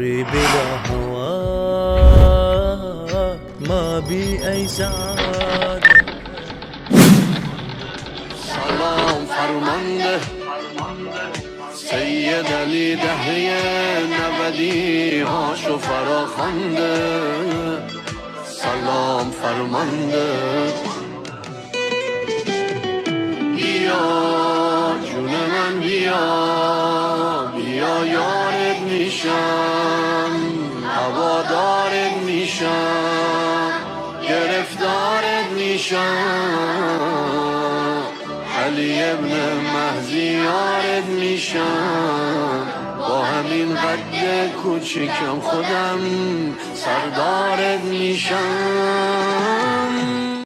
عمري بلا هوا ما بي أي سعادة. سلام فرمانده سید علی دهریه نبدی هاشو فراخوانده. سلام فرمانده بیا جون من بیا، بیا یارت میشم، هوادارت میشم، گرفتارت میشم، علی ابن مهدی یارت میشم، با همین قد کوچیکم خودم سردارت میشم.